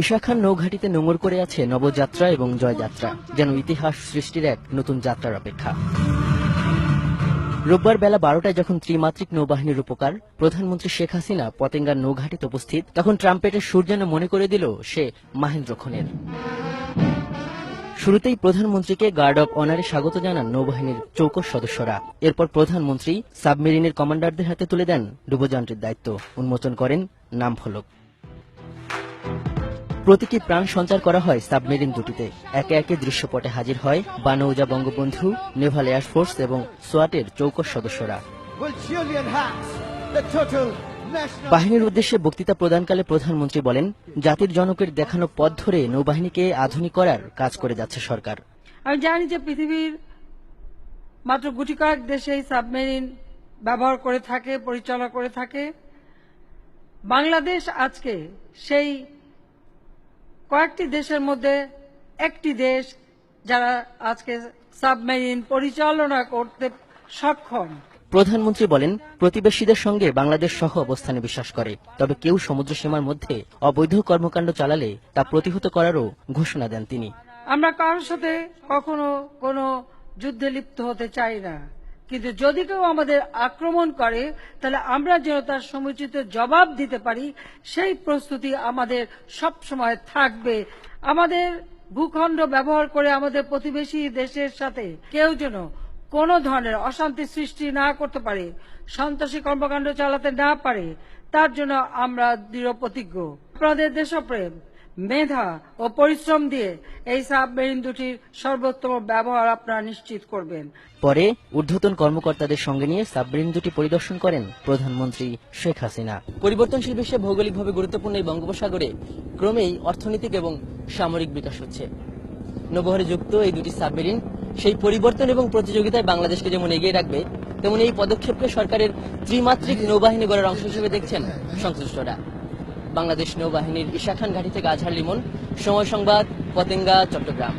ঈশা খান নৌঘাটিতে নোঙর করে আছে নবযাত্রা এবং জয়যাত্রা, যেন ইতিহাস সৃষ্টির এক নতুন যাত্রার অপেক্ষা। রোববার বেলা 12টায় যখন ত্রিমাত্রিক নৌবাহিনীর রূপকার প্রধানমন্ত্রী শেখ হাসিনা পতেঙ্গার নৌঘাটিতে উপস্থিত, তখন ট্রাম্পেটের সুর যেন মনে করে দিল সে মাহেন্দ্র খনের। শুরুতেই প্রধানমন্ত্রীকে গার্ড অব অনারে স্বাগত জানান নৌবাহিনীর চৌকস সদস্যরা। এরপর প্রধানমন্ত্রী সাবমেরিনের কমান্ডারদের হাতে তুলে দেন ডুবোযানটির দায়িত্ব, উন্মোচন করেন নাম ফলক। প্রতীকী প্রাণ সঞ্চার করা হয় সাবমেরিন দুটিতে। একে একে দৃশ্যপটে হাজির হয় বানৌজা বঙ্গবন্ধু, নেভাল এয়ারফোর্স এবং সোয়াটের চৌকস সদস্যরা। বাহিনীর উদ্দেশ্যে বক্তৃতা প্রদানকালে প্রধানমন্ত্রী বলেন, জাতির জনকের দেখানো পথ ধরে নৌবাহিনীকে আধুনিক করার কাজ করে যাচ্ছে সরকার। আমি জানি যে পৃথিবীর মাত্র গুটি কয়েক দেশে সাবমেরিন ব্যবহার করে থাকে, পরিচালনা করে থাকে। বাংলাদেশ আজকে সেই কয়েকটি দেশের মধ্যে একটি দেশ যারা আজকে সাবমেরিন পরিচালনা করতে সক্ষম। প্রধানমন্ত্রী বলেন, প্রতিবেশীদের সঙ্গে বাংলাদেশ সহ অবস্থানে বিশ্বাস করে, তবে কেউ সমুদ্র সীমার মধ্যে অবৈধ কর্মকাণ্ড চালালে তা প্রতিহত করারও ঘোষণা দেন তিনি। আমরা কারোর সাথে কখনো কোনো যুদ্ধে লিপ্ত হতে চাই না, কিন্তু যদি কেউ আমাদের আক্রমণ করে তাহলে আমরা যেন তার সমুচিত জবাব দিতে পারি, সেই প্রস্তুতি আমাদের সব সময় থাকবে। আমাদের ভূখণ্ড ব্যবহার করে আমাদের প্রতিবেশী দেশের সাথে কেউ যেন কোনো ধরনের অশান্তি সৃষ্টি না করতে পারে, সন্ত্রাসী কর্মকাণ্ড চালাতে না পারে, তার জন্য আমরা দৃঢ় প্রতিজ্ঞ। আপনাদের দেশপ্রেম, মেধা ও পরিশ্রম দিয়ে এই সাবমেরিন দুটির সর্বোত্তম ব্যবহার আপনারা নিশ্চিত করবেন। পরে ঊর্ধ্বতন কর্মকর্তাদের সঙ্গে নিয়ে সাবমেরিন দুটি পরিদর্শন করেন প্রধানমন্ত্রী শেখ হাসিনা। পরিবর্তনশীল বিশ্বে ভৌগোলিকভাবে গুরুত্বপূর্ণ এই বঙ্গোপসাগরে ক্রমেই অর্থনৈতিক এবং সামরিক বিকাশ হচ্ছে। নৌবহরে যুক্ত এই দুটি সাবমেরিন সেই পরিবর্তন এবং প্রতিযোগিতায় বাংলাদেশকে যেমন এগিয়ে রাখবে, তেমন এই পদক্ষেপকে সরকারের ত্রিমাত্রিক নৌবাহিনী গড়ার অংশ হিসেবে দেখছেন সংশ্লিষ্টরা। বাংলাদেশ নৌবাহিনীর ঈশা খান ঘাঁটি থেকে আজহার লিমন, সময় সংবাদ, পতেঙ্গা, চট্টগ্রাম।